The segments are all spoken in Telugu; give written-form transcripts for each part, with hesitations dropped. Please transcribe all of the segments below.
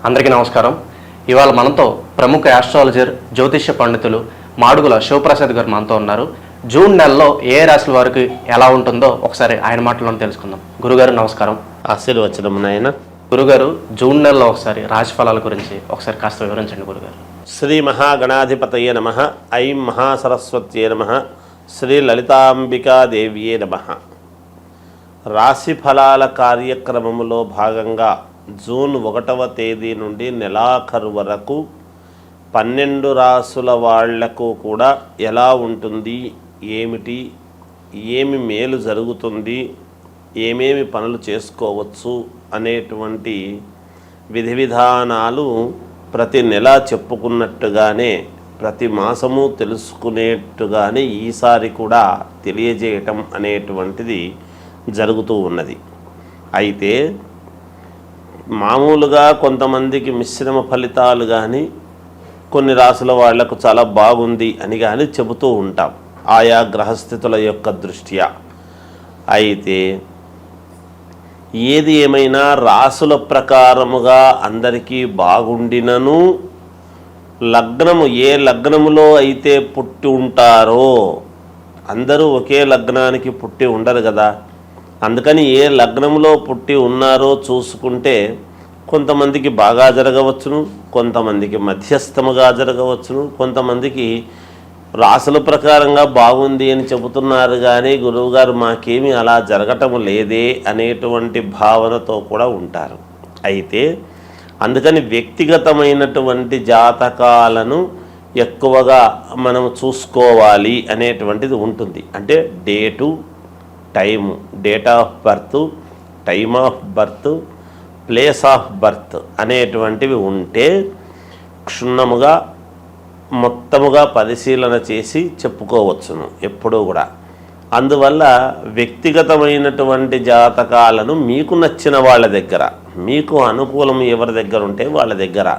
అందరికీ నమస్కారం. ఇవాళ మనతో ప్రముఖ ఆస్ట్రాలజర్, జ్యోతిష్య పండితులు మాడుగుల శివప్రసాద్ గారు మనతో ఉన్నారు. జూన్ నెలలో ఏ రాశుల వారికి ఎలా ఉంటుందో ఒకసారి ఆయన మాటలను తెలుసుకుందాం. గురుగారు నమస్కారం. ఆశీర్వచనం నాయన. గురుగారు, జూన్ నెలలో ఒకసారి రాశి ఫలాల గురించి ఒకసారి కాస్త వివరించండి గురుగారు. శ్రీ మహాగణాధిపతయే నమః. ఐం మహాసరస్వత్యే నమః. శ్రీ లలితాంబికాదేవియే నమః. రాశి ఫలాల కార్యక్రమములో భాగంగా జూన్ 1వ తేదీ నుండి నెలాఖరు వరకు 12 రాసుల వాళ్లకు కూడా ఎలా ఉంటుంది, ఏమిటి, ఏమి మేలు జరుగుతుంది, ఏమేమి పనులు చేసుకోవచ్చు అనేటువంటి విధి విధానాలు ప్రతి నెల చెప్పుకున్నట్టుగానే ప్రతి మాసము తెలుసుకునేట్టుగానే ఈసారి కూడా తెలియజేయటం అనేటువంటిది జరుగుతూ ఉన్నది. అయితే మామూలుగా కొంతమందికి మిశ్రమ ఫలితాలు కానీ కొన్ని రాసుల వాళ్లకు చాలా బాగుంది అని కానీ చెబుతూ ఉంటాం ఆయా గ్రహస్థితుల యొక్క దృష్ట్యా. అయితే ఏది ఏమైనా రాసుల ప్రకారముగా అందరికీ బాగుండినను లగ్నము ఏ లగ్నములో అయితే పుట్టి ఉంటారో, అందరూ ఒకే లగ్నానికి పుట్టి ఉండరు కదా, అందుకని ఏ లగ్నంలో పుట్టి ఉన్నారో చూసుకుంటే కొంతమందికి బాగా జరగవచ్చును, కొంతమందికి మధ్యస్థముగా జరగవచ్చును, కొంతమందికి రాసుల ప్రకారంగా బాగుంది అని చెబుతున్నారు కానీ గురువుగారు మాకేమీ అలా జరగటం లేదే అనేటువంటి భావనతో కూడా ఉంటారు. అయితే అందుకని వ్యక్తిగతమైనటువంటి జాతకాలను ఎక్కువగా మనం చూసుకోవాలి అనేటువంటిది ఉంటుంది. అంటే date, time, date of birth, time of birth, place of birth అనేటువంటివి ఉంటే క్షుణ్ణముగా మొత్తముగా పరిశీలన చేసి చెప్పుకోవచ్చును ఎప్పుడూ కూడా. అందువల్ల వ్యక్తిగతమైనటువంటి జాతకాలను మీకు నచ్చిన వాళ్ళ దగ్గర, మీకు అనుకూలం ఎవరి దగ్గర ఉంటే వాళ్ళ దగ్గర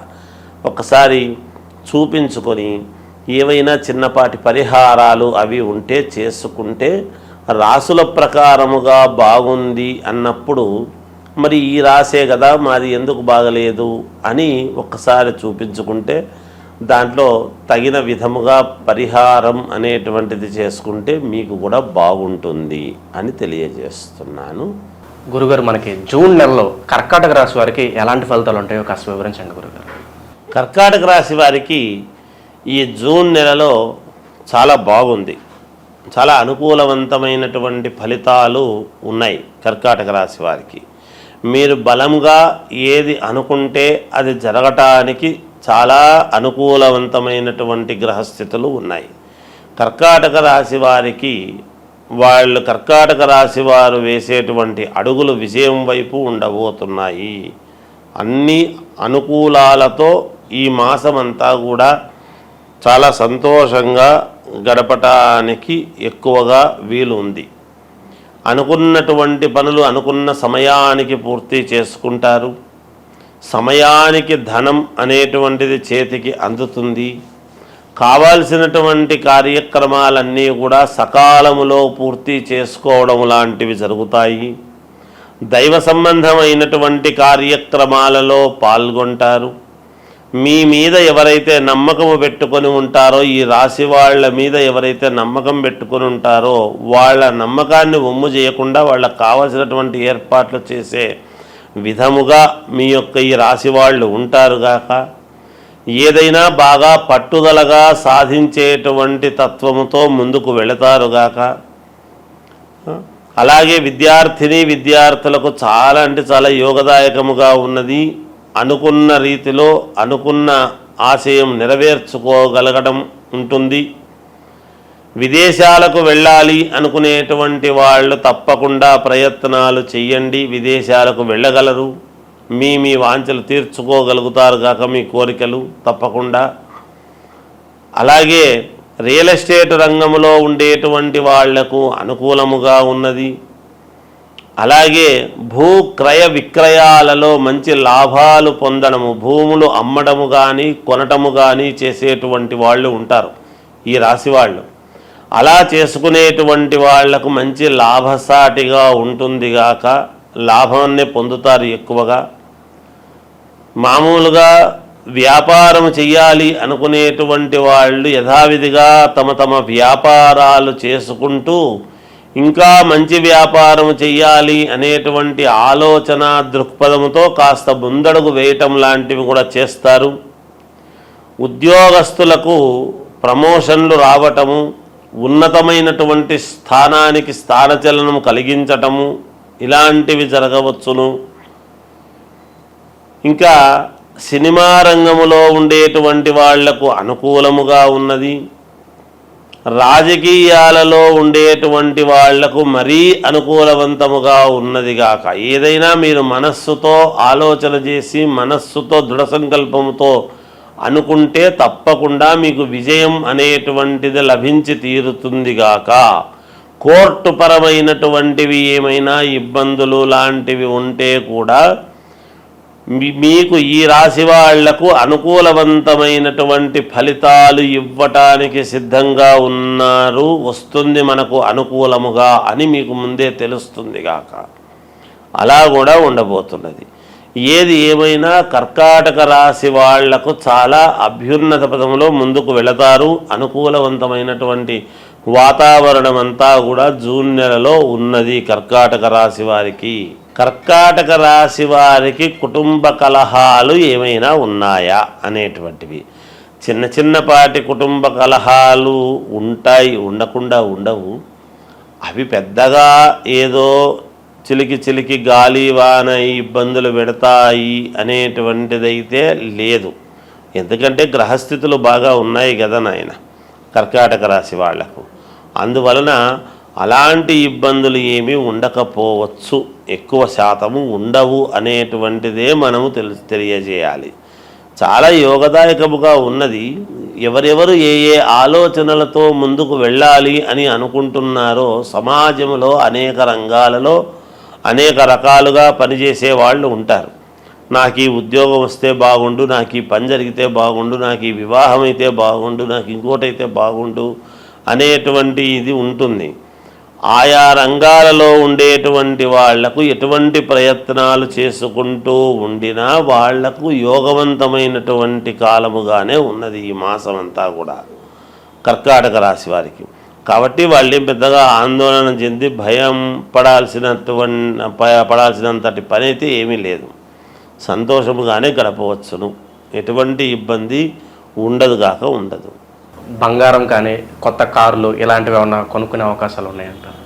ఒకసారి చూపించుకొని ఏవైనా చిన్నపాటి పరిహారాలు అవి ఉంటే చేసుకుంటే రాసుల ప్రకారముగా బాగుంది అన్నప్పుడు మరి ఈ రాసే కదా మాది ఎందుకు బాగలేదు అని ఒక్కసారి చూపించుకుంటే దాంట్లో తగిన విధముగా పరిహారం అనేటువంటిది చేసుకుంటే మీకు కూడా బాగుంటుంది అని తెలియజేస్తున్నాను. గురుగారు, మనకి జూన్ నెలలో కర్కాటక రాశి వారికి ఎలాంటి ఫలితాలు ఉంటాయో కాస్త వివరించండి గురుగారు. కర్కాటక రాశి వారికి ఈ జూన్ నెలలో చాలా బాగుంది, చాలా అనుకూలవంతమైనటువంటి ఫలితాలు ఉన్నాయి. కర్కాటక రాశి వారికి మీరు బలంగా ఏది అనుకుంటే అది జరగటానికి చాలా అనుకూలవంతమైనటువంటి గ్రహస్థితులు ఉన్నాయి. కర్కాటక రాశి వారికి కర్కాటక రాశి వారు వేసేటువంటి అడుగులు విజయం వైపు ఉండబోతున్నాయి. అన్ని అనుకూలాలతో ఈ మాసమంతా కూడా చాలా సంతోషంగా గడపటానికి ఎక్కువగా వీలు ఉంది. అనుకున్నటువంటి పనులు అనుకున్న సమయానికి పూర్తి చేసుకుంటారు. సమయానికి ధనం అనేటువంటిది చేతికి అందుతుంది. కావాల్సినటువంటి కార్యక్రమాలన్నీ కూడా సకాలములో పూర్తి చేసుకోవడం లాంటివి జరుగుతాయి. దైవ సంబంధమైనటువంటి కార్యక్రమాలలో పాల్గొంటారు. మీ మీద ఎవరైతే నమ్మకము పెట్టుకొని ఉంటారో, ఈ రాశి వాళ్ళ మీద ఎవరైతే నమ్మకం పెట్టుకొని ఉంటారో వాళ్ళ నమ్మకాన్ని ఒమ్ము చేయకుండా వాళ్ళకు కావలసినటువంటి ఏర్పాట్లు చేసే విధముగా మీ యొక్క ఈ రాశి వాళ్ళు ఉంటారుగాక. ఏదైనా బాగా పట్టుదలగా సాధించేటువంటి తత్వముతో ముందుకు వెళతారుగాక. అలాగే విద్యార్థులకు చాలా అంటే చాలా యోగదాయకముగా ఉన్నది. అనుకున్న రీతిలో అనుకున్న ఆశయం నెరవేర్చుకోగలగడం ఉంటుంది. విదేశాలకు వెళ్ళాలి అనుకునేటువంటి వాళ్ళు తప్పకుండా ప్రయత్నాలు చెయ్యండి, విదేశాలకు వెళ్ళగలరు. మీ వాంఛలు తీర్చుకోగలుగుతారు కాక మీ కోరికలు తప్పకుండా. అలాగే రియల్ ఎస్టేట్ రంగంలో ఉండేటువంటి వాళ్లకు అనుకూలముగా ఉన్నది. అలాగే భూక్రయ విక్రయాలలో మంచి లాభాలు పొందడము, భూములు అమ్మడము కానీ కొనటము కానీ చేసేటువంటి వాళ్ళు ఉంటారు ఈ రాశి వాళ్ళు. అలా చేసుకునేటువంటి వాళ్లకు మంచి లాభసాటిగా ఉంటుంది గాక, లాభాన్ని పొందుతారు ఎక్కువగా. మామూలుగా వ్యాపారం చెయ్యాలి అనుకునేటువంటి వాళ్ళు యథావిధిగా తమ తమ వ్యాపారాలు చేసుకుంటూ ఇంకా మంచి వ్యాపారం చెయ్యాలి అనేటువంటి ఆలోచన దృక్పథంతో కాస్త ముందడుగు వేయటం లాంటివి కూడా చేస్తారు. ఉద్యోగస్తులకు ప్రమోషన్లు రావటము, ఉన్నతమైనటువంటి స్థానానికి స్థానచలనం కలిగించటము ఇలాంటివి జరగవచ్చును. ఇంకా సినిమా రంగములో ఉండేటువంటి వాళ్లకు అనుకూలముగా ఉన్నది. రాజకీయాలలో ఉండేటువంటి వాళ్లకు మరీ అనుకూలవంతముగా ఉన్నదిగాక. ఏదైనా మీరు మనస్సుతో ఆలోచన చేసి మనస్సుతో దృఢ సంకల్పంతో అనుకుంటే తప్పకుండా మీకు విజయం అనేటువంటిది లభించి తీరుతుందిగాక. కోర్టు పరమైనటువంటివి ఏమైనా ఇబ్బందులు లాంటివి ఉంటే కూడా మీకు ఈ రాశి వాళ్లకు అనుకూలవంతమైనటువంటి ఫలితాలు ఇవ్వటానికి సిద్ధంగా ఉన్నారు, వస్తుంది మనకు అనుకూలముగా అని మీకు ముందే తెలుస్తుంది గాక. అలా కూడా ఉండబోతున్నది. ఏది ఏమైనా కర్కాటక రాశి వాళ్లకు చాలా అభ్యున్నత పదంలో ముందుకు వెళతారు. అనుకూలవంతమైనటువంటి వాతావరణం అంతా కూడా జూన్ నెలలో ఉన్నది కర్కాటక రాశి వారికి. కర్కాటక రాశి వారికి కుటుంబ కలహాలు ఏమైనా ఉన్నాయా అనేటువంటివి, చిన్న చిన్నపాటి కుటుంబ కలహాలు ఉంటాయి, ఉండకుండా ఉండవు. అవి పెద్దగా ఏదో చిలికి గాలి వాన ఇబ్బందులు పెడతాయి అనేటువంటిదైతే లేదు. ఎందుకంటే గ్రహస్థితులు బాగా ఉన్నాయి కదా నాయన కర్కాటక రాశి వాళ్లకు. అందువలన అలాంటి ఇబ్బందులు ఏమీ ఉండకపోవచ్చు, ఎక్కువ శాతము ఉండవు అనేటువంటిదే మనము తెలియజేయాలి. చాలా యోగదాయకముగా ఉన్నది. ఎవరెవరు ఏ ఏ ఆలోచనలతో ముందుకు వెళ్ళాలి అని అనుకుంటున్నారో సమాజంలో అనేక రంగాలలో అనేక రకాలుగా పనిచేసే వాళ్ళు ఉంటారు. నాకు ఈ ఉద్యోగం వస్తే బాగుండు, నాకు ఈ పని జరిగితే బాగుండు, నాకు ఈ వివాహం అయితే బాగుండు, నాకు ఇంకోటైతే బాగుండు అనేటువంటి ఇది ఉంటుంది. ఆయా రంగాలలో ఉండేటువంటి వాళ్లకు ఎటువంటి ప్రయత్నాలు చేసుకుంటూ ఉండినా వాళ్లకు యోగవంతమైనటువంటి కాలముగానే ఉన్నది ఈ మాసం అంతా కూడా కర్కాటక రాశి వారికి. కాబట్టి వాళ్ళేం పెద్దగా ఆందోళన చెంది భయం పడాల్సినంతటి పని అయితే ఏమీ లేదు. సంతోషముగానే గడపవచ్చును, ఎటువంటి ఇబ్బంది ఉండదు. బంగారం కానీ కొత్త కార్లు ఇలాంటివి ఏమన్నా కొనుక్కునే అవకాశాలు ఉన్నాయంటారు?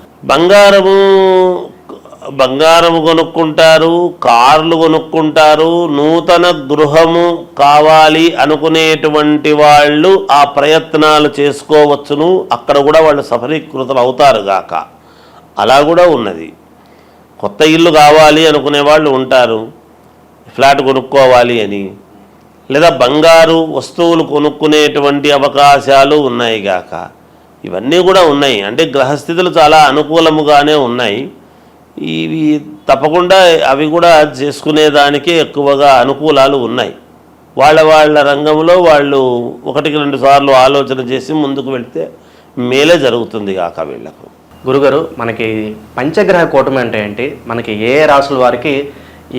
బంగారము కొనుక్కుంటారు, కార్లు కొనుక్కుంటారు. నూతన గృహము కావాలి అనుకునేటువంటి వాళ్ళు ఆ ప్రయత్నాలు చేసుకోవచ్చును. అక్కడ కూడా వాళ్ళు సఫలీకృతులు అవుతారు గాక. అలా కూడా ఉన్నది. కొత్త ఇల్లు కావాలి అనుకునే వాళ్ళు ఉంటారు, ఫ్లాట్ కొనుక్కోవాలి అని, లేదా బంగారు వస్తువులు కొనుక్కునేటువంటి అవకాశాలు ఉన్నాయి గాక. ఇవన్నీ కూడా ఉన్నాయి. అంటే గ్రహస్థితులు చాలా అనుకూలముగానే ఉన్నాయి. ఇవి తప్పకుండా అవి కూడా చేసుకునేదానికి ఎక్కువగా అనుకూలాలు ఉన్నాయి. వాళ్ళ రంగంలో వాళ్ళు 1-2 సార్లు ఆలోచన చేసి ముందుకు వెళితే మేలే జరుగుతుంది కాక వీళ్ళకు. గురుగారు, మనకి పంచగ్రహ కూటమి అంటే ఏంటి? మనకి ఏ రాసుల వారికి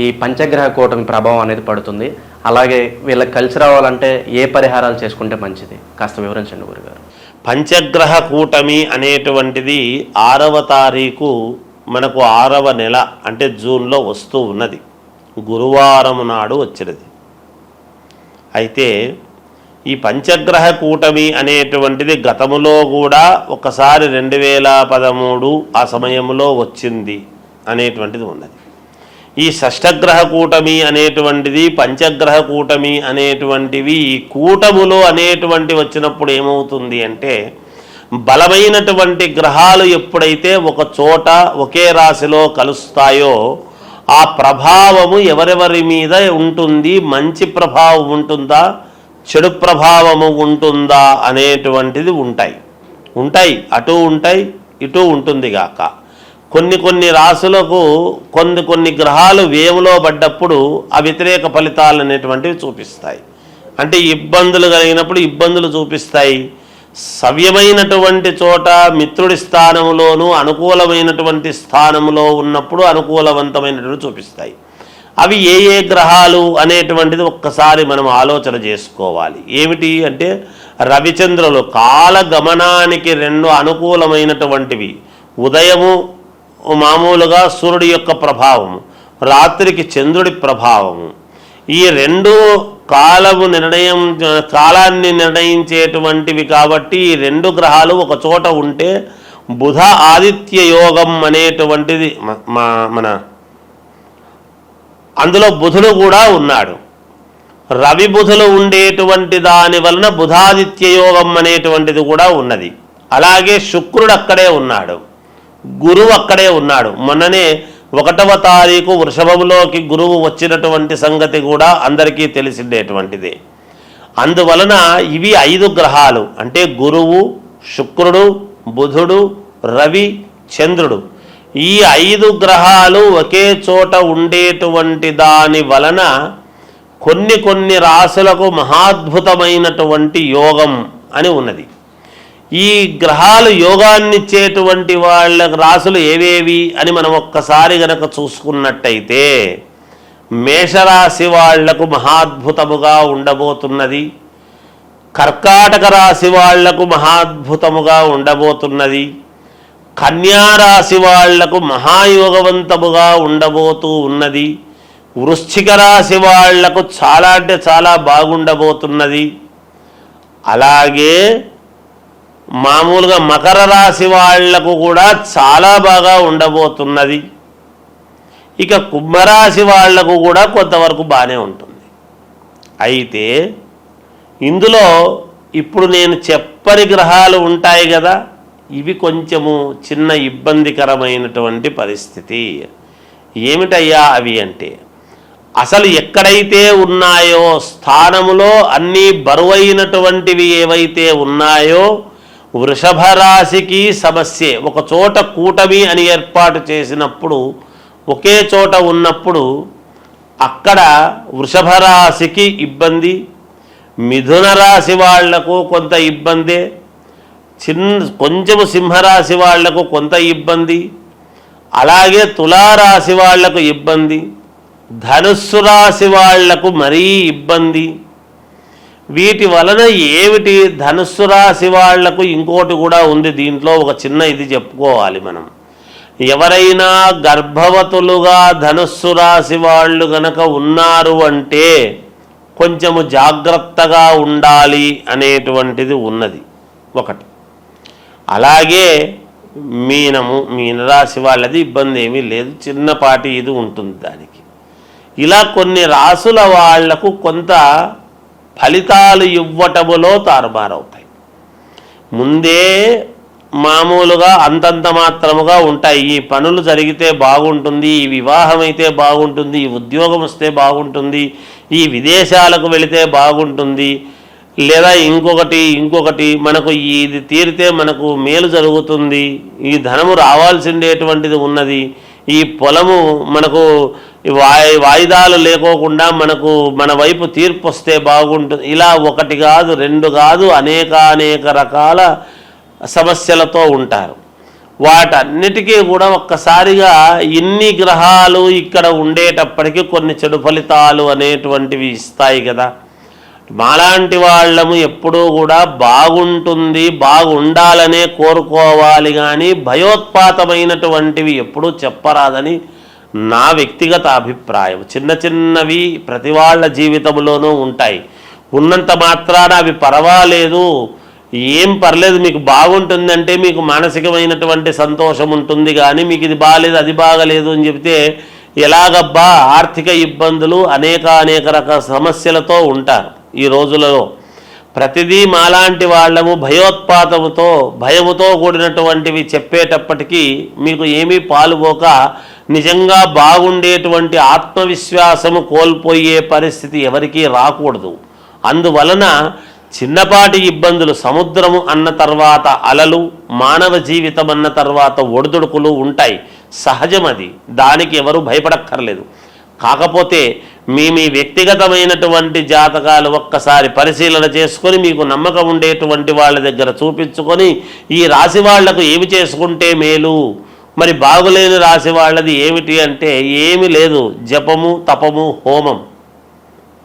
ఈ పంచగ్రహ కూటమి ప్రభావం అనేది పడుతుంది? అలాగే వీళ్ళకి కలిసి రావాలంటే ఏ పరిహారాలు చేసుకుంటే మంచిది? కాస్త వివరించండి గురుగారు. పంచగ్రహ కూటమి అనేటువంటిది 6వ తారీఖు మనకు 6వ నెల అంటే జూన్లో వస్తూ ఉన్నది. గురువారం నాడు వచ్చినది. అయితే ఈ పంచగ్రహ కూటమి అనేటువంటిది గతములో కూడా ఒకసారి 2013 ఆ సమయంలో వచ్చింది అనేటువంటిది ఉన్నది. ఈ షష్టగ్రహ కూటమి అనేటువంటిది, పంచగ్రహ కూటమి అనేటువంటివి ఈ కూటములు అనేటువంటి వచ్చినప్పుడు ఏమవుతుంది అంటే, బలమైనటువంటి గ్రహాలు ఎప్పుడైతే ఒక చోట ఒకే రాశిలో కలుస్తాయో ఆ ప్రభావము ఎవరెవరి మీద ఉంటుంది, మంచి ప్రభావం ఉంటుందా, చెడు ప్రభావము ఉంటుందా అనేటువంటిది ఉంటాయి. అటు ఉంటాయి, ఇటు ఉంటుంది గాక. కొన్ని రాశులకు కొన్ని గ్రహాలు వేములో పడ్డప్పుడు ఆ వ్యతిరేక ఫలితాలు అనేటువంటివి చూపిస్తాయి. అంటే ఇబ్బందులు కలిగినప్పుడు ఇబ్బందులు చూపిస్తాయి. సవ్యమైనటువంటి చోట మిత్రుడి స్థానంలోనూ అనుకూలమైనటువంటి స్థానంలో ఉన్నప్పుడు అనుకూలవంతమైనటువంటి చూపిస్తాయి. అవి ఏ ఏ గ్రహాలు అనేటువంటిది ఒక్కసారి మనం ఆలోచన చేసుకోవాలి. ఏమిటి అంటే రవిచంద్రులు కాలగమనానికి రెండు అనుకూలమైనటువంటివి. ఉదయము మామూలుగా సూర్యుడి యొక్క ప్రభావము, రాత్రికి చంద్రుడి ప్రభావము. ఈ రెండు కాలాన్ని నిర్ణయించేటువంటివి కాబట్టి ఈ రెండు గ్రహాలు ఒక చోట ఉంటే బుధ ఆదిత్య యోగం అనేటువంటిది మన అందులో బుధుడు కూడా ఉన్నాడు. రవి బుధులు ఉండేటువంటి దాని వలన బుధాదిత్య యోగం అనేటువంటిది కూడా ఉన్నది. అలాగే శుక్రుడు అక్కడే ఉన్నాడు, గురువు అక్కడే ఉన్నాడు. మొన్ననే 1వ తారీఖు వృషభంలోకి గురువు వచ్చినటువంటి సంగతి కూడా అందరికీ తెలిసిండేటువంటిదే. అందువలన ఇవి 5 గ్రహాలు అంటే గురువు, శుక్రుడు, బుధుడు, రవి, చంద్రుడు. ఈ 5 గ్రహాలు ఒకే చోట ఉండేటువంటి దాని వలన కొన్ని రాశులకు మహాద్భుతమైనటువంటి యోగం అని ఉన్నది. ఈ గ్రహాలు యోగాన్నిచ్చేటువంటి వాళ్ళ రాశులు ఏవేవి అని మనం ఒక్కసారి గనక చూసుకున్నట్టయితే మేషరాశి వాళ్లకు మహాద్భుతముగా ఉండబోతున్నది, కర్కాటక రాశి వాళ్లకు మహాద్భుతముగా ఉండబోతున్నది, కన్యారాశి వాళ్లకు మహాయోగవంతముగా ఉండబోతూ ఉన్నది, వృశ్చిక రాశి వాళ్లకు చాలా అంటే చాలా బాగుండబోతున్నది. అలాగే మామూలుగా మకర రాశి వాళ్లకు కూడా చాలా బాగా ఉండబోతున్నది. ఇక కుంభరాశి వాళ్లకు కూడా కొంతవరకు బాగానే ఉంటుంది. అయితే ఇందులో ఇప్పుడు నేను చెప్పని గ్రహాలు ఉంటాయి కదా, ఇవి కొంచెము చిన్న ఇబ్బందికరమైనటువంటి పరిస్థితి. ఏమిటయ్యా అవి అంటే అసలు ఎక్కడైతే ఉన్నాయో స్థానములో అన్నీ బరువైనటువంటివి ఏవైతే ఉన్నాయో వృషభ రాశికి సమస్యే. ఒక చోట కూటమి అని ఏర్పాటు చేసినప్పుడు ఒకే చోట ఉన్నప్పుడు అక్కడ వృషభ రాశికి ఇబ్బంది, మిథున రాశి వాళ్లకు కొంత ఇబ్బందే, కొంచెము సింహరాశి వాళ్లకు కొంత ఇబ్బంది, అలాగే తులారాశి వాళ్లకు ఇబ్బంది, ధనుస్సు రాశి వాళ్లకు మరీ ఇబ్బంది. వీటి వలన ఏమిటి ధనుస్సు రాశి వాళ్లకు ఇంకోటి కూడా ఉంది. దీంట్లో ఒక చిన్న ఇది చెప్పుకోవాలి మనం. ఎవరైనా గర్భవతులుగా ధనుస్సు రాశి వాళ్ళు గనక ఉన్నారు అంటే కొంచెము జాగ్రత్తగా ఉండాలి అనేటువంటిది ఉన్నది ఒకటి. అలాగే మీనరాశి వాళ్ళది ఇబ్బంది ఏమీ లేదు, చిన్నపాటి ఇది ఉంటుంది దానికి. ఇలా కొన్ని రాసుల వాళ్లకు కొంత ఫలితాలు ఇవ్వటములో తారుమారవుతాయి. ముందే మామూలుగా అంతంత మాత్రముగా ఉంటాయి. ఈ పనులు జరిగితే బాగుంటుంది, ఈ వివాహం అయితే బాగుంటుంది, ఈ ఉద్యోగం వస్తే బాగుంటుంది, ఈ విదేశాలకు వెళితే బాగుంటుంది, లేదా ఇంకొకటి మనకు ఇది తీరితే మనకు మేలు జరుగుతుంది, ఈ ధనము రావాల్సిండేటువంటిది ఉన్నది, ఈ పొలము మనకు వాయిదాలు లేకోకుండా మనకు మన వైపు తీర్పు వస్తే బాగుంటుంది. ఇలా ఒకటి కాదు, రెండు కాదు, అనేక రకాల సమస్యలతో ఉంటారు. వాటన్నిటికీ కూడా ఒక్కసారిగా ఇన్ని గ్రహాలు ఇక్కడ ఉండేటప్పటికీ కొన్ని చెడు ఫలితాలు అనేటువంటివి ఇస్తాయి కదా. మాలాంటి వాళ్ళము ఎప్పుడూ కూడా బాగుంటుంది, బాగుండాలనే కోరుకోవాలి, కానీ భయోత్పాతమైనటువంటివి ఎప్పుడూ చెప్పరాదని నా వ్యక్తిగత అభిప్రాయం. చిన్నవి ప్రతి వాళ్ళ జీవితంలోనూ ఉంటాయి. ఉన్నంత మాత్రాన అవి పర్వాలేదు, ఏం పర్లేదు, మీకు బాగుంటుందంటే మీకు మానసికమైనటువంటి సంతోషం ఉంటుంది. కానీ మీకు ఇది బాగాలేదు, అది బాగలేదు అని చెబితే ఎలాగబ్బా, ఆర్థిక ఇబ్బందులు అనేక రకాల సమస్యలతో ఉంటారు ఈ రోజులలో. ప్రతిదీ మాలాంటి వాళ్ళము భయముతో కూడినటువంటివి చెప్పేటప్పటికీ మీకు ఏమీ పాలుపోక నిజంగా బాగుండేటువంటి ఆత్మవిశ్వాసము కోల్పోయే పరిస్థితి ఎవరికీ రాకూడదు. అందువలన చిన్నపాటి ఇబ్బందులు, సముద్రము అన్న తర్వాత అలలు, మానవ జీవితం అన్న తర్వాత ఒడిదుడుకులు ఉంటాయి, సహజం. అది దానికి ఎవరు భయపడక్కర్లేదు. కాకపోతే మీ వ్యక్తిగతమైనటువంటి జాతకాలు ఒక్కసారి పరిశీలన చేసుకొని మీకు నమ్మకం ఉండేటువంటి వాళ్ళ దగ్గర చూపించుకొని ఈ రాశి వాళ్లకు ఏమి చేసుకుంటే మేలు, మరి బాగులేని రాశి వాళ్ళది ఏమిటి అంటే ఏమీ లేదు, జపము, తపము, హోమం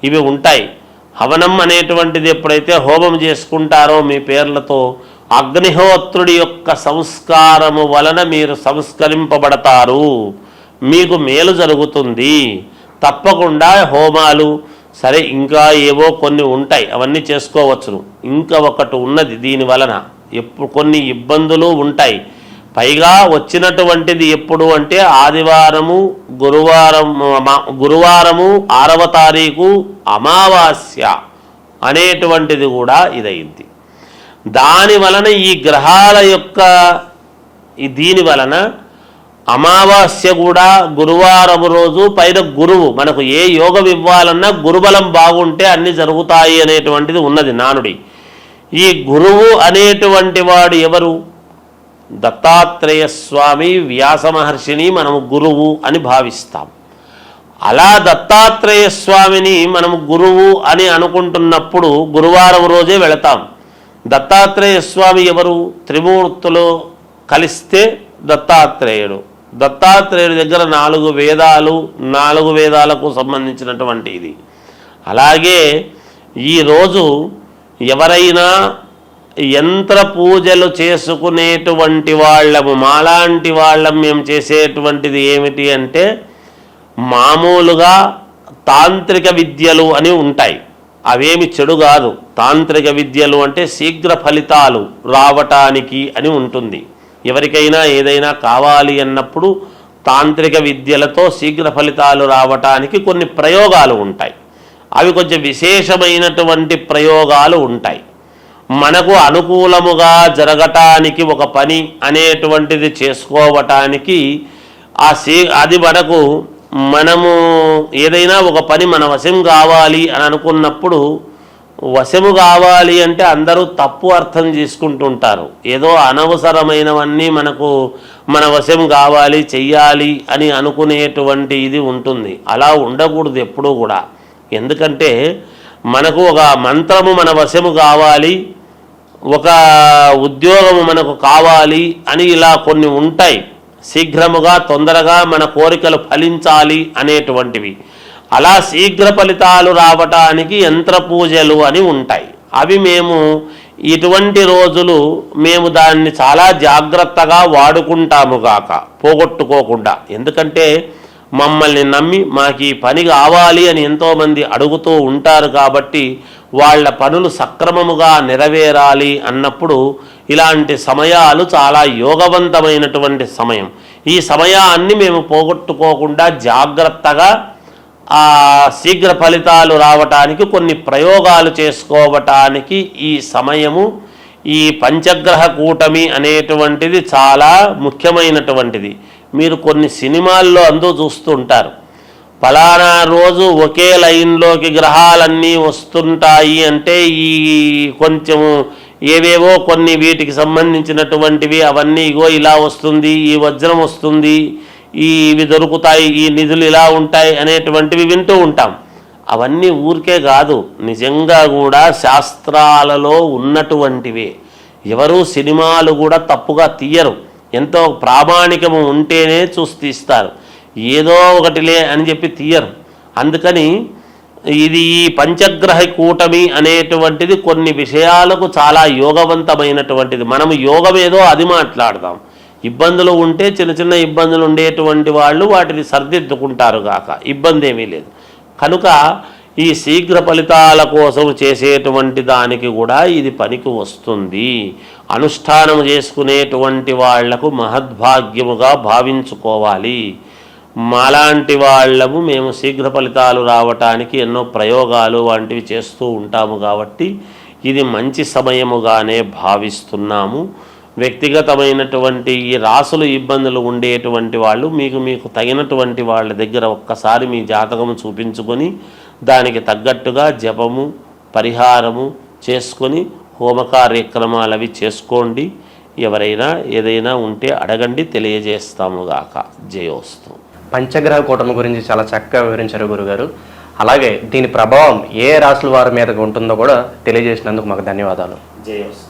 ఇవి ఉంటాయి. హవనం అనేటువంటిది ఎప్పుడైతే హోమం చేసుకుంటారో మీ పేర్లతో అగ్నిహోత్రుడి యొక్క సంస్కారము వలన మీరు సంస్కరింపబడతారు, మీకు మేలు జరుగుతుంది. తప్పకుండా హోమాలు సరే, ఇంకా ఏవో కొన్ని ఉంటాయి, అవన్నీ చేసుకోవచ్చును. ఇంకా ఒకటి ఉన్నది, దీని వలన ఎప్పుడు కొన్ని ఇబ్బందులు ఉంటాయి. పైగా వచ్చినటువంటిది ఎప్పుడు అంటే ఆదివారము, గురువారము 6వ తారీఖు అమావాస్య అనేటువంటిది కూడా ఇదైంది. దాని వలన ఈ గ్రహాల యొక్క దీని వలన అమావాస్య కూడా గురువారం రోజు, పైన గురువు, మనకు ఏ యోగం ఇవ్వాలన్నా గురుబలం బాగుంటే అన్ని జరుగుతాయి అనేటువంటిది ఉన్నది నానుడి. ఈ గురువు అనేటువంటి వాడు ఎవరు? దత్తాత్రేయ స్వామి, వ్యాస మహర్షిని మనము గురువు అని భావిస్తాం. అలా దత్తాత్రేయ స్వామిని మనము గురువు అని అనుకుంటున్నప్పుడు గురువారం రోజే వెళతాం. దత్తాత్రేయ స్వామి ఎవరు? త్రిమూర్తులు కలిస్తే దత్తాత్రేయుడు. దత్తాత్రేయుడి దగ్గర 4 వేదాలు, 4 వేదాలకు సంబంధించినటువంటి ఇది. అలాగే ఈరోజు ఎవరైనా యంత్ర పూజలు చేసుకునేటువంటి వాళ్ళము, మాలాంటి వాళ్ళం మేము చేసేటువంటిది ఏమిటి అంటే మామూలుగా తాంత్రిక విద్యలు అని ఉంటాయి. అవేమి చెడు కాదు. తాంత్రిక విద్యలు అంటే శీఘ్ర ఫలితాలు రావటానికి అని ఉంటుంది. ఎవరికైనా ఏదైనా కావాలి అన్నప్పుడు తాంత్రిక విద్యలతో శీఘ్ర ఫలితాలు రావటానికి కొన్ని ప్రయోగాలు ఉంటాయి. అవి కొంచెం విశేషమైనటువంటి ప్రయోగాలు ఉంటాయి. మనకు అనుకూలముగా జరగటానికి ఒక పని అనేటువంటిది చేసుకోవటానికి అది మనము ఏదైనా ఒక పని మన వశం కావాలి అని అనుకున్నప్పుడు, వశము కావాలి అంటే అందరూ తప్పు అర్థం చేసుకుంటుంటారు. ఏదో అనవసరమైనవన్నీ మన వశం కావాలి, చెయ్యాలి అని అనుకునేటువంటి ఇది ఉంటుంది. అలా ఉండకూడదు ఎప్పుడూ కూడా. ఎందుకంటే మనకు ఒక మంత్రము మన వశము కావాలి, ఒక ఉద్యోగము మనకు కావాలి అని ఇలా కొన్ని ఉంటాయి. శీఘ్రముగా తొందరగా మన కోరికలు ఫలించాలి అనేటువంటివి. అలా శీఘ్ర ఫలితాలు రావటానికి యంత్ర పూజలు అని ఉంటాయి. అవి మేము ఇటువంటి రోజులు మేము దాన్ని చాలా జాగ్రత్తగా వాడుకుంటాము గాక, పోగొట్టుకోకుండా. ఎందుకంటే మమ్మల్ని నమ్మి మాకు ఈ పని కావాలి అని ఎంతోమంది అడుగుతూ ఉంటారు కాబట్టి వాళ్ళ పనులు సక్రమముగా నెరవేరాలి అన్నప్పుడు ఇలాంటి సమయాలు చాలా యోగవంతమైనటువంటి సమయం. ఈ సమయాన్ని మేము పోగొట్టుకోకుండా జాగ్రత్తగా శీఘ్ర ఫలితాలు రావటానికి కొన్ని ప్రయోగాలు చేసుకోవటానికి ఈ సమయము, ఈ పంచగ్రహ కూటమి అనేటువంటిది చాలా ముఖ్యమైనటువంటిది. మీరు కొన్ని సినిమాల్లో చూస్తుంటారు, ఫలానా రోజు ఒకే లైన్లోకి గ్రహాలన్నీ వస్తుంటాయి అంటే ఈ కొంచెము ఏవేవో కొన్ని వీటికి సంబంధించినటువంటివి అవన్నీ ఇగో ఇలా వస్తుంది, ఈ వజ్రం వస్తుంది, ఇవి దొరుకుతాయి, ఈ నిధులు ఇలా ఉంటాయి అనేటువంటివి వింటూ ఉంటాం. అవన్నీ ఊరికే కాదు, నిజంగా కూడా శాస్త్రాలలో ఉన్నటువంటివే. ఎవరు సినిమాలు కూడా తప్పుగా తీయరు, ఎంతో ప్రామాణికము ఉంటేనే చూసి తీస్తారు, ఏదో ఒకటిలే అని చెప్పి తీయరు. అందుకని ఇది ఈ పంచగ్రహ కూటమి అనేటువంటిది కొన్ని విషయాలకు చాలా యోగవంతమైనటువంటిది. మనము యోగం ఏదో అది మాట్లాడదాం. ఇబ్బందులు ఉంటే చిన్న చిన్న ఇబ్బందులు ఉండేటువంటి వాళ్ళు వాటిని సర్దిద్దుకుంటారు గాక, ఇబ్బంది ఏమీ లేదు. కనుక ఈ శీఘ్ర ఫలితాల కోసం చేసేటువంటి దానికి కూడా ఇది పనికి వస్తుంది. అనుష్ఠానం చేసుకునేటువంటి వాళ్లకు మహద్భాగ్యముగా భావించుకోవాలి. మాలాంటి వాళ్ళము మేము శీఘ్ర ఫలితాలు రావటానికి ఎన్నో ప్రయోగాలు వంటివి చేస్తూ ఉంటాము కాబట్టి ఇది మంచి సమయముగానే భావిస్తున్నాము. వ్యక్తిగతమైనటువంటి ఈ రాసులు ఇబ్బందులు ఉండేటువంటి వాళ్ళు మీకు తగినటువంటి వాళ్ళ దగ్గర ఒక్కసారి మీ జాతకము చూపించుకొని దానికి తగ్గట్టుగా జపము, పరిహారము చేసుకొని హోమ కార్యక్రమాలు అవి చేసుకోండి. ఎవరైనా ఏదైనా ఉంటే అడగండి, తెలియజేస్తాము గాక. జయోస్తు. పంచగ్రహ కూటమి గురించి చాలా చక్కగా వివరించారు గురుగారు. అలాగే దీని ప్రభావం ఏ రాశుల వారి మీద ఉంటుందో కూడా తెలియజేసినందుకు మాకు ధన్యవాదాలు. జయోస్తు.